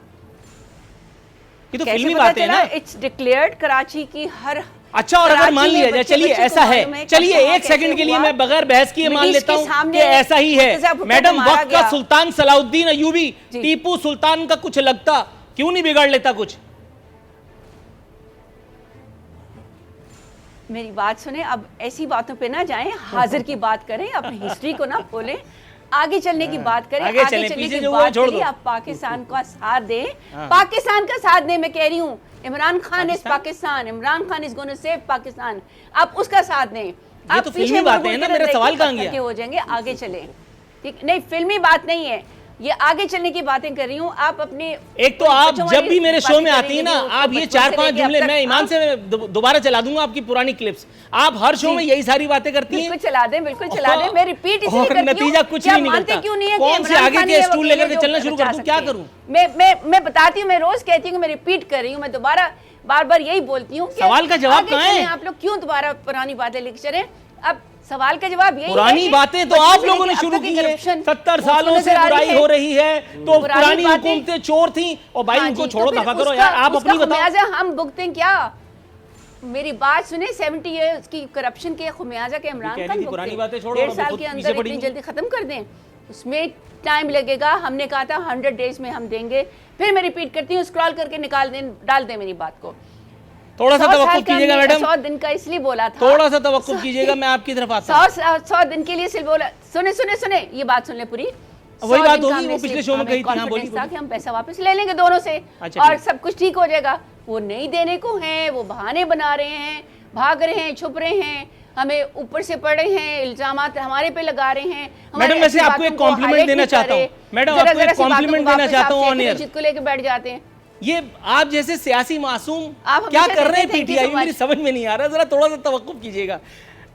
ये तो कैसे फिल्मी पता बातें हैं चला? ना। इट्स डिक्लेयर्ड कराची की हर। अच्छा, और अगर कराची मान में लिया जाए, बच्चे चलिए बच्चे को ऐसा मालूम है, कि चलिए कहाँ एक कैसे सेकंड के लिए हुआ। मैं बगैर बहस किए मान मिडिल ईस्ट लेता के हूं कि सामने ऐसा ही है। मुर्तजा भुट्टो को मैडम, मारा वक्त का गया। सुल्तान सलाउद्दीन अयूबी जी। टीपू सुल्तान का कुछ लगता, क्यों नहीं बिगाड़ लेता कुछ? मेरी बात सुने, अब ऐसी बातों पे ना जाएं, हाजिर की बात करें, अपनी हिस्ट्री को ना भूलें, आगे चलने की बात करें। आगे चलें, चलने पीछे की जो हुआ है बात छोड़ करिए, दो। आप पाकिस्तान का साथ दें, पाकिस्तान का साथ दें। मैं कह रही हूँ, Imran Khan is Pakistan, Imran Khan is gonna save Pakistan. आप उसका साथ दें। आप तो पीछे फिल्मी बातें हैं मुड़-मुड़ ना, के मेरा देखिए, सवाल कहाँ पत्थर गया? के हो जाएंगे, आगे चले। ठीक नहीं, फिल्मी बात नहीं है ये, आगे चलने की बातें कर रही हूँ। आप अपने एक तो आप बच्चों जब वाली भी मेरे शो में बातें आती है ना, करेंगे, आप ये बचपन से 4-5 लेके अब जुमले तक मैं ईमान आप- से दोबारा चला दूंगा आपकी पुरानी क्लिप्स। आप हर शो में यही सारी बातें करती हैं। बिल्कुल चला दें, बिल्कुल चला दें। मैं रिपीट इसलिए और करती हूँ, नतीजा कुछ क्या भी नहीं मानते निकलता। क्यों नहीं है कि कौन से इमरान आगे खान के ये स्टूल वकील लेकर है के जो चलना शुरू कर बचा दूं? क्या सकते हैं? करूं? मैं बताती हूँ, मैं रोज कहती हूँ, मैं रिपीट कर रही हूँ, मैं दोबारा बार बार यही बोलती हूँ कि सवाल का जवाब आगे कहाँ है? चलें। आप लोग क्यों दोबारा पुरानी बातें लेके चले? अब सवाल का जवाब यही है पुरानी कि बातें तो बचपन आप से लोगों ने लेके अब शुरू तक की की है। corruption 70 वो सालों नजर से आ रही बुराई है। हो रही है, तो पुरानी बातें- हुकूमतें चोर थी। और भाई हाँ उनको जी, छोड़ो, तो फिर दफा करो उसका- यार, आप उसका अपनी बताओ। खुमियाजा हम भुगतें क्या? मेरी बात सुने, 70 ईयर्स की करप्शन के खुमियाजा के इमरान कह खान रही थी, पुरानी बातें छोड़ो, 1.5 अभी साल खुद के पीछे अंदर पड़ी इतनी हुई। जल्दी खत्म कर दें, उसमें टाइम लगेगा। हमने कहा था 100 डेज में हम देंगे। फिर मैं रिपीट करती हूँ, स्क्रॉल करके निकाल दें, डाल दें मेरी बात को। थोड़ा सा 100 साल तवक्कुफ का कीजिएगा हमने मैडम, 100 दिन का इसलिए बोला था। थोड़ा सा तवक्कुफ कीजिएगा, मैं आपकी तरफ आता हूँ। 100 दिन के लिए सिर्फ बोला। सुने सुने सुने, ये बात सुन ले पूरी। वही 100 बात दिन का होगी, वो हमने पिछले सिर्फ शो में हमें कही थी। हाँ, confidence बोलिए, था बोलिए। कि हम पैसा वापस ले लेंगे दोनों से अच्छा, और ठीक। सब कुछ ठीक हो जाएगा। वो नहीं देने को है, वो बहाने बना रहे हैं, भाग रहे हैं, छुप रहे हैं, हमें ऊपर से पड़े हैं, इल्जामात हमारे पे लगा रहे हैं। मैडम, वैसे आपको एक कॉम्प्लीमेंट देना चाहता हूँ। मैडम, आपको एक कॉम्प्लीमेंट देना चाहता हूँ ऑन एयर। को लेके बैठ जाते हैं। ये आप जैसे सियासी मासूम आप क्या हमेशा कर रहे हैं कहते हैं, पीटीआई में, thank you so मेरी much। समझ में नहीं आ रहा, जरा थोड़ा सा तवक्कुफ कीजिएगा।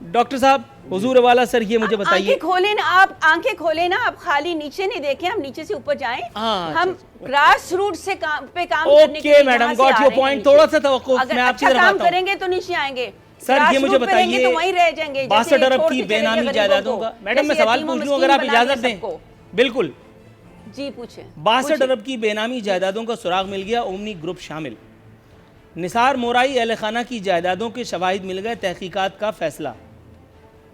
डॉक्टर साहब, हुजूर वाला सर, ये मुझे बताइए। आंखें खोले ना, आप आंखें खोले ना, आप खाली नीचे नहीं देखें, हम नीचे से ऊपर जाएं। हाँ, हम ग्रास रूट से काम करने के ओके लिए मैडम, जहाँ से गॉट आ योर रहे हैं पॉइंट। नीचे। थोड़ा सा तवक्कुफ, अगर मैं आपकी अच्छा तरफ काम आता हूँ। करेंगे तो नीचे आएंगे। सर, ये ग्रास मुझे रूट पे रहेंगे बताइए, तो वहीं रह जाएंगे। 62 अरब की बेनामी जायदादों का। मैडम, मैं सवाल पूछ लूं, अगर आप इजाजत दें। बिल्कुल। जी पूछे। 62 अरब की बेनामी जायदादों का सुराग मिल गया, ओमनी ग्रुप शामिल। निसार मोराई अहल खाना की जायदादों के शवाहिद मिल गए, तहकीकात का फैसला।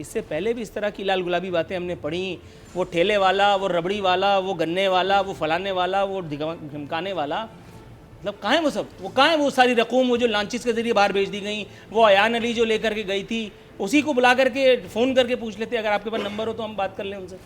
इससे पहले भी इस तरह की लाल गुलाबी बातें हमने पढ़ी, वो ठेले वाला, वो रबड़ी वाला, वो गन्ने वाला, वो फलाने वाला, वो धमकाने वाला, मतलब कहाँ है वो सब? वो कहाँ है वो सारी रकूम, वो जो लांचिस के जरिए बाहर भेज दी गई, वो अयान अली जो लेकर के गई थी, उसी को बुला करके फ़ोन करके पूछ लेते, अगर आपके पास नंबर हो तो हम बात कर लें उनसे।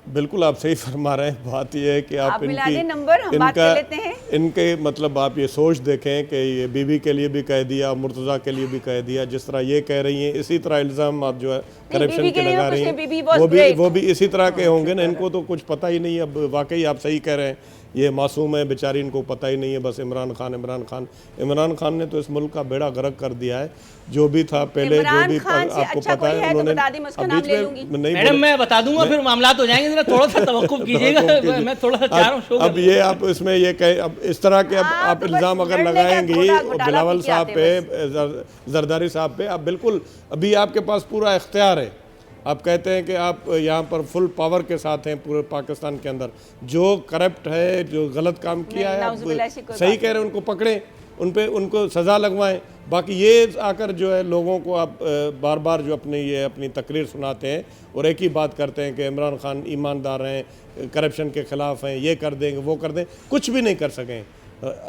बिल्कुल आप सही फरमा रहे हैं। बात यह है कि आप मिला दें नंबर, हम बात कर लेते हैं। इनके मतलब आप ये सोच देखें कि ये बीबी के लिए भी कह दिया, मुर्तज़ा के लिए भी कह दिया, जिस तरह ये कह रही हैं इसी तरह इल्ज़ाम आप जो है करप्शन के लगा रही हैं, वो भी इसी तरह के होंगे ना। इनको तो कुछ पता ही नहीं है। अब वाकई आप सही कह रहे हैं, ये मासूम है बेचारी, इनको पता ही नहीं है, बस इमरान खान ने तो इस मुल्क का बेड़ा गर्क कर दिया है। जो भी था पहले, जो भी आपको पता है, उन्होंने मैडम मैं बता दूंगा, फिर मामलात हो जाएंगे, जरा थोड़ा सा तवक्कुफ कीजिएगा, मैं थोड़ा सा चाह रहा हूं। अब ये आप इसमें ये कहे, अब इस तरह के अब आप इल्ज़ाम अगर लगाएंगी बिलावल साहब पे, जरदारी साहब पे, आप बिल्कुल अभी आपके पास पूरा इख्तियार है। आप कहते हैं कि आप यहाँ पर फुल पावर के साथ हैं पूरे पाकिस्तान के अंदर। जो करप्ट है, जो गलत काम किया है, आप सही कह रहे हैं, उनको पकड़ें, उनको सज़ा लगवाएं। बाकी ये आकर जो है लोगों को आप बार बार जो अपनी तकरीर सुनाते हैं और एक ही बात करते हैं कि इमरान खान ईमानदार हैं, करप्शन के ख़िलाफ़ हैं, ये कर देंगे, वो कर दें, कुछ भी नहीं कर सकें।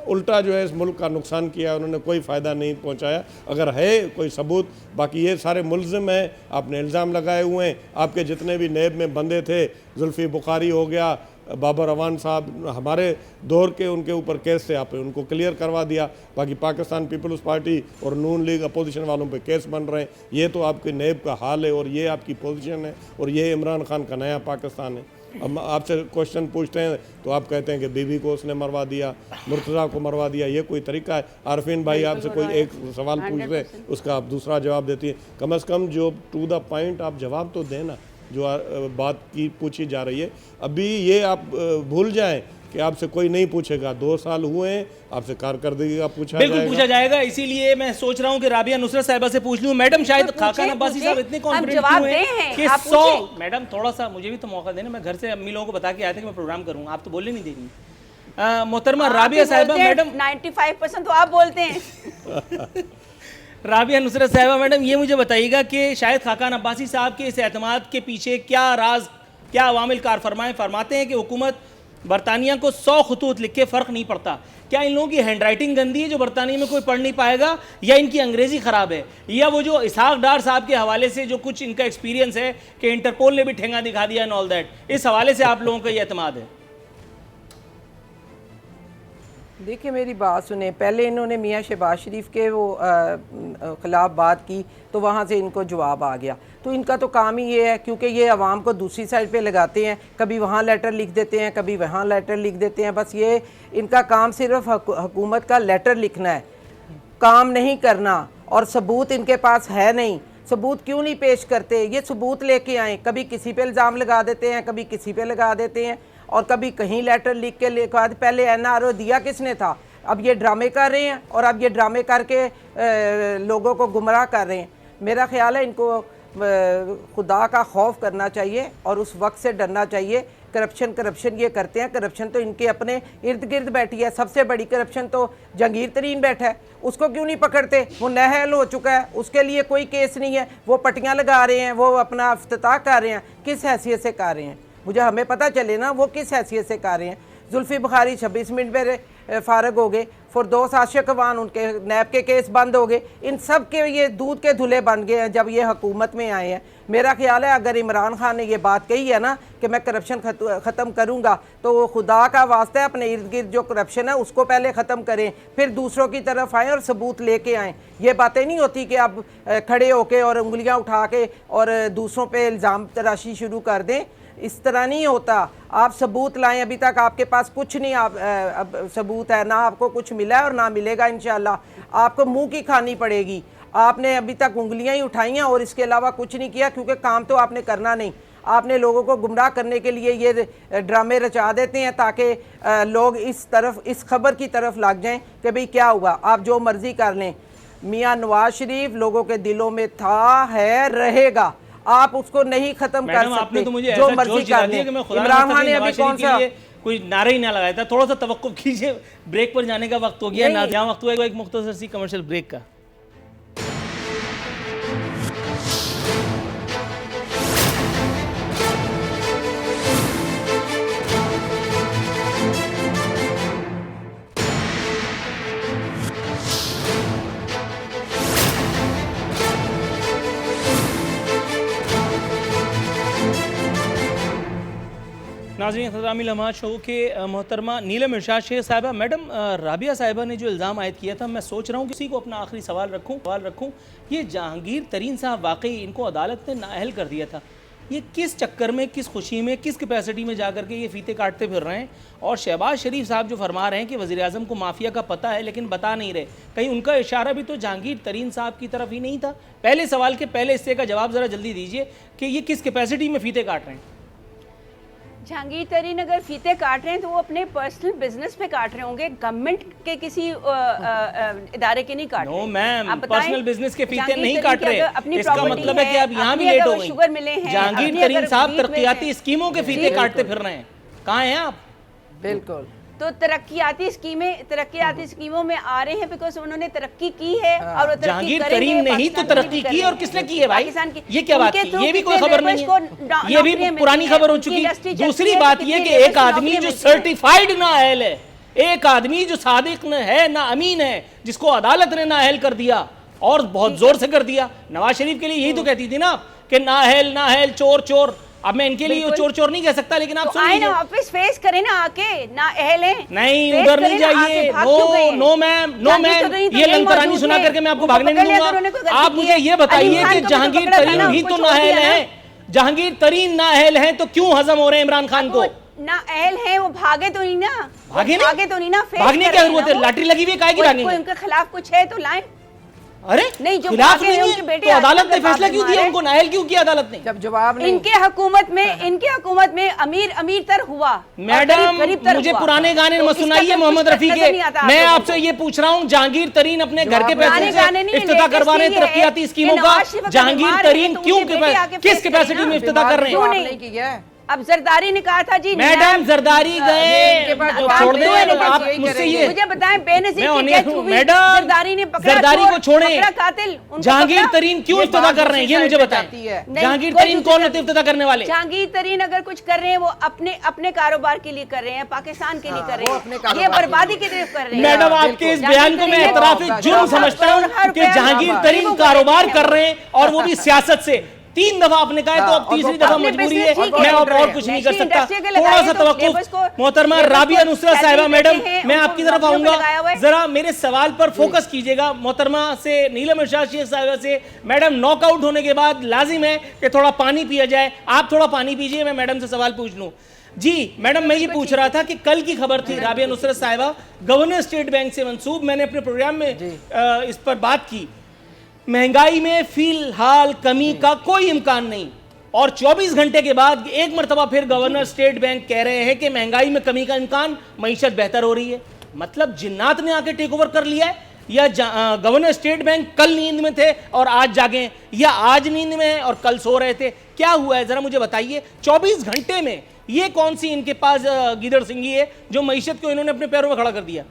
उल्टा जो है इस मुल्क का नुकसान किया, उन्होंने कोई फ़ायदा नहीं पहुंचाया। अगर है कोई सबूत, बाकी ये सारे मुल्ज़िम हैं, आपने इल्ज़ाम लगाए हुए हैं। आपके जितने भी नैब में बंदे थे, जुल्फ़ी बुखारी हो गया, बाबर अवान साहब, हमारे दौर के उनके ऊपर केस थे, आपने उनको क्लियर करवा दिया। बाकी पाकिस्तान पीपल्स पार्टी और नून लीग अपोजिशन वालों पे केस बन रहे हैं। ये तो आपके नैब का हाल है और ये आपकी पोजीशन है और ये इमरान खान का नया पाकिस्तान है। अब आपसे क्वेश्चन पूछते हैं तो आप कहते हैं कि बीबी को उसने मरवा दिया, मुर्तज़ा को मरवा दिया, ये कोई तरीका है? आरफीन भाई आपसे कोई एक सवाल पूछ रहे, उसका आप दूसरा जवाब देती हैं। कम से कम जो टू द पॉइंट आप जवाब तो देना, जो बात की पूछी जा रही है। अभी ये आप भूल जाएं कि आपसे कोई नहीं पूछेगा। 2 साल हुए हैं, आपसे कारकर्दगी का बिल्कुल पूछा जाएगा। इसीलिए मैं सोच रहा हूं कि राबिया नुसरत साहिबा से पूछ लूं। मैडम शायद खाकान अब्बासी साहब इतने कॉन्फिडेंट क्यों हैं कि 100, मैडम थोड़ा सा मुझे भी तो मौका देना, मैं घर से अम्मी लोगों को बता के आया था कि मैं प्रोग्राम करूंगा, आप तो बोलने नहीं दे रही। मोहतरमा राबिया साहिबा मैडम, 95% तो आप बोलते हैं। राबिया नुसरत साहिबा मैडम, ये मुझे बताइएगा कि शायद खाकान अब्बासी साहब के इस एतमाद के पीछे क्या राज, क्या अवामिल कार फरमाते हैं कि हुकूमत बरतानिया को 100 खतूत लिख के फ़र्क नहीं पड़ता। क्या इन लोगों की हैंड राइटिंग गंदी है जो बरतानिया में कोई पढ़ नहीं पाएगा, या इनकी अंग्रेज़ी ख़राब है, या वो जो इसहाक डार साहब के हवाले से जो कुछ इनका एक्सपीरियंस है कि इंटरपोल ने भी ठेंगा दिखा दिया एंड ऑल दैट, इस हवाले से आप लोगों का ये एतमाद है? देखिए मेरी बात सुने, पहले इन्होंने मियाँ शहबाज शरीफ के वो ख़िलाफ़ बात की तो वहाँ से इनको जवाब आ गया। तो इनका तो काम ही ये है, क्योंकि ये आवाम को दूसरी साइड पे लगाते हैं, कभी वहाँ लेटर लिख देते हैं, कभी वहाँ लेटर लिख देते हैं। बस ये इनका काम सिर्फ हुकूमत का लेटर लिखना है, काम नहीं करना। और सबूत इनके पास है नहीं। सबूत क्यों नहीं पेश करते? ये सबूत लेके आएँ। कभी किसी पे इल्ज़ाम लगा देते हैं, कभी किसी पे लगा देते हैं, और कभी कहीं लेटर लिख के लिखवा। पहले NRO दिया किसने था? अब ये ड्रामे कर रहे हैं और अब ये ड्रामे करके लोगों को गुमराह कर रहे हैं। मेरा ख्याल है इनको खुदा का खौफ करना चाहिए और उस वक्त से डरना चाहिए। करप्शन ये करते हैं, करप्शन तो इनके अपने इर्द गिर्द बैठी है। सबसे बड़ी करप्शन तो जहांगीर तरीन बैठा है, उसको क्यों नहीं पकड़ते? वो नाअहल हो चुका है, उसके लिए कोई केस नहीं है। वो पट्टियाँ लगा रहे हैं, वो अपना इफ्तिताह कर रहे हैं। किस हैसियत से कर रहे हैं? मुझे हमें पता चले ना वो किस हैसियत से कर रहे हैं। जुल्फ़ी बुखारी 26 मिनट में फ़ारग हो गए। फिरदौस आशिक अवान, उनके नैब के केस बंद हो गए। इन सब के ये दूध के धुले बन गए हैं जब ये हुकूमत में आए हैं। मेरा ख्याल है अगर इमरान खान ने ये बात कही है ना कि मैं करप्शन ख़त्म करूँगा, तो वो खुदा का वास्ता है अपने इर्द गिर्द जो करप्शन है उसको पहले ख़त्म करें, फिर दूसरों की तरफ आएँ और सबूत लेके आएँ। ये बातें नहीं होती कि आप खड़े होके और उंगलियाँ उठा के और दूसरों पर इल्ज़ाम तराशी शुरू कर दें। इस तरह नहीं होता। आप सबूत लाएं। अभी तक आपके पास कुछ नहीं अब सबूत है, ना आपको कुछ मिला है और ना मिलेगा इंशाल्लाह। आपको मुंह की खानी पड़ेगी। आपने अभी तक उंगलियां ही उठाई हैं और इसके अलावा कुछ नहीं किया, क्योंकि काम तो आपने करना नहीं। आपने लोगों को गुमराह करने के लिए ये ड्रामे रचा देते हैं ताकि लोग इस खबर की तरफ लग जाएं कि भाई क्या हुआ, आप जो मर्ज़ी कर लें। मियाँ नवाज शरीफ लोगों के दिलों में था, है, रहेगा। आप उसको नहीं खत्म कर मैडम सकते। आपने तो मुझे जो ऐसा मर्जी जोश दिला कर दिया ले। कि मैं खुदा इमरान ना खान ने सके अभी नवाज कौन शरीफ सा के लिए कोई नारा ही ना लगाया था। थोड़ा सा तवक्कुफ कीजिए, ब्रेक पर जाने का वक्त हो गया ना, यहाँ वक्त हुआ एक मुख्तसर सी कमर्शियल ब्रेक का। नाज़रीन, ख़तरामी लम्हात शो के मोहतरमा नीलम इरशाद शेख साहिबा, मैडम राबिया साहिबा ने जो इल्ज़ाम आयद किया था, मैं सोच रहा हूँ किसी को अपना आखिरी सवाल रखूँ। ये जहांगीर तरीन साहब वाकई इनको अदालत ने नाअहल कर दिया था। ये किस चक्कर में, किस खुशी में, किस कैपेसिटी में जाकर के ये फीते काटते फिर रहे हैं? और शहबाज शरीफ साहब जो फरमा रहे हैं कि वज़ीर आज़म को माफिया का पता है लेकिन बता नहीं रहे, कहीं उनका इशारा भी तो जहांगीर तरीन साहब की तरफ ही नहीं था? पहले सवाल के पहले हिस्से का जवाब ज़रा जल्दी दीजिए कि ये किस कैपेसिटी में फीते काट रहे हैं? जहांगीर तरीन अगर फीते काट रहे हैं तो वो अपने पर्सनल बिजनेस पे काट रहे होंगे, गवर्नमेंट के किसी इदारे के नहीं काट रहे। नो मैम, आप बताएं, पर्सनल बिजनेस के फीते जहांगीर नहीं तरीन काट की रहे। अगर अपनी इसका प्रॉपर्टी मतलब है कि आप यहाँ भी अपनी लेट अगर हो वो गई। शुगर मिले हैं, जहांगीर अपनी तरीन अगर साहब wheat में तरक्याती हैं। स्कीमों के फीते काटते फिर रहे हैं, कहाँ हैं आप? बिल्कुल। तो तरक्याती स्कीमों में आ रहे हैं बिकॉज उन्होंने तरक्की की है और वो तरक्की जहांगीर करेंगे, तरीन ने ही तो पाकिस्तान तरक्की भी की, और करेंगे। किसने की है भाई? पाकिस्तान की। ये क्या बात उनके की? थ्रू ये भी कोई कितने खबर नहीं लेबर्स है, को ये भी नौकरियां पुरानी मिलती हैं, खबर हो उनकी चुकी। इंडस्ट्री चलती दूसरी है, बात कितने ये कि लेबर्स एक को आदमी नौकरियां जो मिलती हैं। सर्टिफाइड नाअहल है, एक आदमी जो सादिक है ना अमीन है, जिसको अदालत ने नाअहल कर दिया और बहुत जोर से कर दिया। नवाज शरीफ के लिए यही तो कहती थी ना कि नाअहल चोर चोर। अब मैं इनके लिए चोर चोर नहीं कह सकता, लेकिन आप तो सुन आए ना लीजिए। ऑफिस फेस करें ना आके, ना अहल हैं। नहीं, फेस उधर करें नहीं ना, आके जाइए। भाग क्यों गए? नो मैम, जहांगीर तरीन तो ये यही लंतरानी मौजूद सुना थे। करके मैं आपको उनको भागने पकड़ नहीं लिया तो दूंगा। उन्होंने कोई गलती आप की मुझे है। ये बताइए अली खान कि को भी तो जहांगीर पकड़ा था तरीन ना, ही उनको तो छोड़ नाअहल दिया ना। हैं। जहांगीर तरीन नाअहल हैं तो क्यों हजम हो रहे हैं इमरान खान को? ना अहल है, वो भागे तो नहीं ना, भागे नहीं? भागे तो नहीं ना, फेस भागने कर क्या रहे हैं जरूरत है? ना वो। लाटरी लगी हुई है, काहे की कोई भागेंगे? उनके खिलाफ कुछ है तो लाएं। अरे नहीं, जो खिलाफ भागे हैं, नहीं उनके है बेटे तो अदालत आजकल ने फैसला क्यों बाप दिया? बीमार उनको नाअहल क्यों किया अदालत ने? जब जवाब नहीं इनके हुकूमत में अमीर तर हुआ और मैडम, गरीब तर मुझे हुआ। पुराने गाने तो मत इसका सुनाइए तो मोहम्मद कुछ रफी नजर के। नहीं आता आप मैं लोगों आपसे को। ये पूछ रहा हूँ, जहांगीर तरीन अपने घर के पुराने पैसे गाने से नहीं, इफ्तिताह लेटेस्ट करवा रहे हैं ये है तरक्याती कि स्कीमों का। नवाज शरीफ अगर जहांगीर बीमार है तरीन तो क्यों उनके बेटे आके किस फेस करें कैपेसिटी ना। में इफ्तिताह कर रहे क्यों हैं? नहीं? नहीं किया है। अब जरदारी ने कहा था जी मैडम जरदारी गए, इनके पास जो जवाब छोड़ नहीं दें है, आप यही मुझसे करेंगे। ये। मुझे बताएं, बेनजीर मैं की ऑनेस्ट डेथ हूं हुई, मैडम, जरदारी ने पकड़ा जरदारी चोर, को छोड़ें। पकड़ा कातिल, उनको जहांगीर पकड़ा। तरीन क्यों ये इफ्तिताह बात कर रहे हैं, ये दूसरी मुझे साइड पे बताएं। जाती है। नहीं, जहांगीर कोई तरीन दूसरी कौन बात- होते इफ्तिताह करने वाले? जहांगीर तरीन अगर कुछ कर रहे हैं वो अपने कारोबार के लिए कर रहे हैं, पाकिस्तान के लिए कर वो अपने रहे हैं, कारोबार ये के बर्बादी लिए। की तरफ कर रहे हैं। मैडम, बिल्कुल। आपके इस जहांगीर बयान को मैं तरीन एतराफी ने जुर्म बहुत समझता हूँ हर कि रुपया जहांगीर बराबर। तरीन वो कारोबार करते कर रहे हैं और वो भी सियासत से। 3 दफा आपने कहा है तो अब और वो तीसरी दफा अपने मजबूरी business है, ठीक मैं है। अब और कुछ नहीं कर नेशनल सकता। इंडस्ट्री के थोड़ा लगाए सा तो लेबर्स तवक्कुफ। को- मोहतरमा लेबर्स राबिया को नुसरत साहिबा सैलरी मैडम, देते हैं, मैं उनको आपकी तरफ नौकरियों पे आऊंगा, लगाया हुआ है। जरा मेरे सवाल पर फोकस कीजिएगा। मोहतरमा से नीलम इरशाद शेख साहिबा से, मैडम नॉकआउट होने के बाद लाजिम है कि थोड़ा पानी पिया जाए। आप थोड़ा पानी पीजिए, मैं मैडम से सवाल पूछ लूँ। जी मैडम, मैं ये पूछ रहा था कि कल की खबर थी राबिया नुसरत साहिबा गवर्नर स्टेट बैंक से मंसूब, मैंने अपने प्रोग्राम में इस पर बात की। महंगाई में फिलहाल कमी का कोई इम्कान नहीं, और 24 घंटे के बाद एक मरतबा फिर गवर्नर स्टेट बैंक कह रहे हैं कि महंगाई में कमी का इम्कान, मईशत बेहतर हो रही है। मतलब जिन्नात ने आके टेक ओवर कर लिया है, या गवर्नर स्टेट बैंक कल नींद में थे और आज जागे, या आज नींद में और कल सो रहे थे? क्या हुआ है जरा मुझे बताइए। 24 घंटे में ये कौन सी इनके पास गीदड़ सिंगी है जो मईशत को इन्होंने अपने पैरों में खड़ा कर दिया?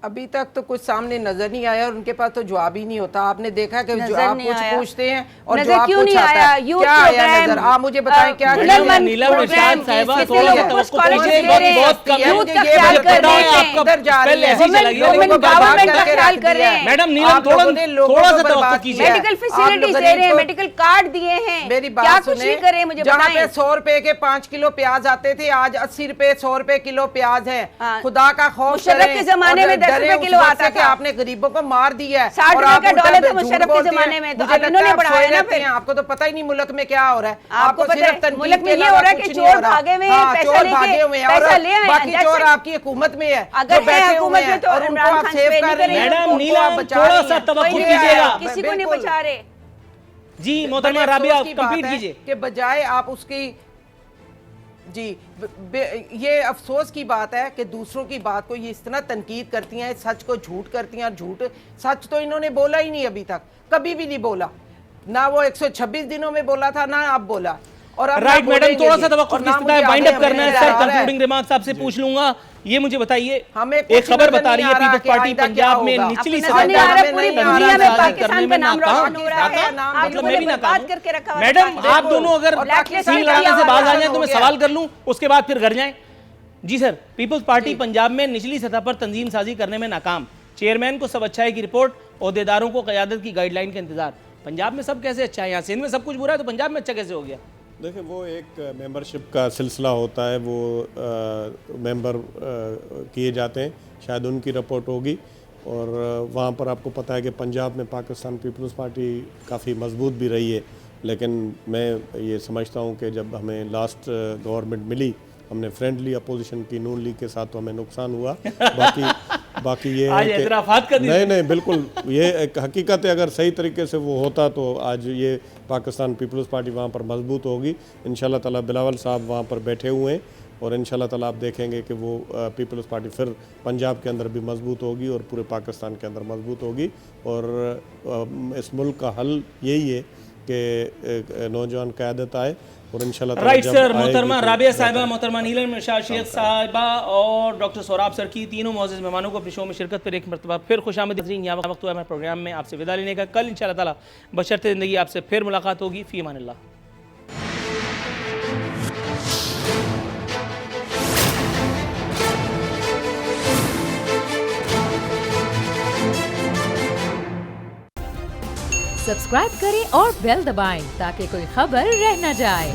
अभी तक तो कुछ सामने नजर नहीं आया और उनके पास तो जवाब ही नहीं होता। आपने देखा कि जो नजर आप नहीं कुछ आया। पूछते हैं और नजर जवाब क्यों कुछ नहीं आता आया? है। यूथ क्या आया प्रोग्राम, नजर? आप मुझे बताएं क्या बुलंदमन नीलम इरशाद साहिबा, कितने थोड़ा लोगों सा को तवक्कुफ स्कॉलरशिप कीजिए, दे रहे हैं, बहुत कम यूथ है। का मुझे ख्याल ये कर बताओ रहे हैं, आपका किधर जा पहले रही ऐसे है? ही चला गया, वुमेन लेकिन गवर्नमेंट का करके ख्याल रख कर दिया रहे है। हैं। मैडम नीलम आप लोगों ने लोगों थोड़ा को सा बर्बाद तवक्कुफ कीजिए। किया। मेडिकल आप फैसिलिटीज लोगों दे ने रहे हैं, तो- मेडिकल कार्ड दिए हैं, मेरी क्या बात कुछ सुने, नहीं करे मुझे जहाँ पे बताएं। 100 रुपए के 5 किलो प्याज आते थे, आज 80 रुपए 100 रुपए किलो प्याज है। हाँ। खुदा का खौफ मुशर्रफ करें के जमाने और में 10 डरे रुपए उस किलो वक्त आता से कि था। आपने गरीबों को मार दिया है। 60 और रुपए आप का उल्टा डॉलर था झूठ मुशर्रफ के बोलते हैं। जमाने में, तो मुझे अब लगता इन्होंने है आप बढ़ाया सोए ना रहते फिर। हैं, आपको तो पता ही नहीं मुल्क में क्या हो रहा है। आपको पता सिर्फ है, तनकीद मुल्क में के ये अलावा हो रहा है कुछ कि नहीं चोर हो रहा। भागे हुए हैं, हाँ, पैसा चोर लेके- भागे हुए हैं पैसा और ले आए हैं, बाकी that's चोर it। आपकी हुकूमत में है, अगर जो है बैठे हुए हुकूमत में हैं तो और उनको इमरान आप खान सेव पे कर नहीं रही हैं, मैडम, उनको नीलम, आप बचा थोड़ा रही सा हैं। तवक्कुफ कोई ये कीजिएगा। है, किसी को नहीं बिल्कुल। बचा रहे। जी बड़े मोहतरमा अफसोस राबिया की बात कंप्लीट है कीजिए। कि बजाय आप उसकी जी ये अफसोस की बात है कि दूसरों की बात को ये इस तरह तनकीद करती हैं, सच को झूठ करती हैं, और झूठ सच तो इन्होंने बोला ही नहीं, अभी तक कभी भी नहीं बोला, ना वो 126 दिनों में बोला था, ना अब बोला। और अब राइट मैडम, थोड़ा सा तवक्कुफ की स्थिति है, वाइंड अप करना है सर, कंक्लूडिंग कंक्लूडिंग रिमार्क्स आपसे पूछ लूंगा। ये मुझे बताइए, हमें एक कुछ खबर नजर बता रही है नहीं आ रहा पीपल्स कि पार्टी आइंदा पंजाब क्या में होगा। निचली अपने सतह नजर नहीं आ रहा है, पर पूरी तंजीम दुनिया में साजी पाकिस्तान करने का में नाम नाकाम। रोशन हो रहा है। नाकाम, आप मतलब लोगों मैं ने भी बर्बाद नाकाम करके रखा हुआ है मैडम, पाकिस्तान आप को। दोनों अगर और पाकिस्तान सिंह का लड़ाने से क्या बाज आ हाल जाए तो हो मैं गया? सवाल कर लूं, उसके बाद फिर घर जाएं। जी सर, पीपल्स पार्टी पंजाब में निचली सतह पर तंजीम साजी करने में नाकाम, चेयरमैन को सब अच्छा है की रिपोर्ट, ओहदेदारों को क़यादत की गाइडलाइन का इंतजार। पंजाब में सब कैसे अच्छा है? यहाँ सिंध में सब कुछ बुरा है तो पंजाब में अच्छा कैसे हो गया? देखिए, वो एक मेंबरशिप का सिलसिला होता है, वो मेंबर किए जाते हैं, शायद उनकी रिपोर्ट होगी। और वहाँ पर आपको पता है कि पंजाब में पाकिस्तान पीपल्स पार्टी काफ़ी मजबूत भी रही है, लेकिन मैं ये समझता हूँ कि जब हमें लास्ट गवर्नमेंट मिली, हमने फ्रेंडली अपोजिशन की नून लीग के साथ, तो हमें नुकसान हुआ। बाकी ये आज है एतराफ़ात का कि दिन नहीं बिल्कुल ये एक हकीकत है, अगर सही तरीके से वो होता तो आज ये पाकिस्तान पीपल्स पार्टी वहाँ पर मजबूत होगी इंशाल्लाह ताला। बिलावल साहब वहाँ पर बैठे हुए हैं और इंशाल्लाह ताला आप देखेंगे कि वो पीपल्स पार्टी फिर पंजाब के अंदर भी मजबूत होगी और पूरे पाकिस्तान के अंदर मजबूत होगी। और इस मुल्क का हल यही है कि नौजवान क़यादत आए और इंशाल्लाह ताला राइट जब सर, आएगी मोहतरमा तो राबिया बेहतर साहिबा, है। मोहतरमा नीलम मिर्शा शेख साहिबा और डॉक्टर सौराब सर की तीनों मोअज़्ज़िज़ मेहमानों को अपने शो में शिरकत पर एक मरतबा फिर खुशामदीद। यहाँ वक्त हुआ हमारे प्रोग्राम में आपसे विदा लेने का। कल इंशाल्लाह ताला बशर्ते ज़िंदगी आपसे फिर मुलाकात होगी। फ़ी अमानिल्लाह। सब्सक्राइब करें और बेल दबाएं ताकि कोई खबर रह न जाए।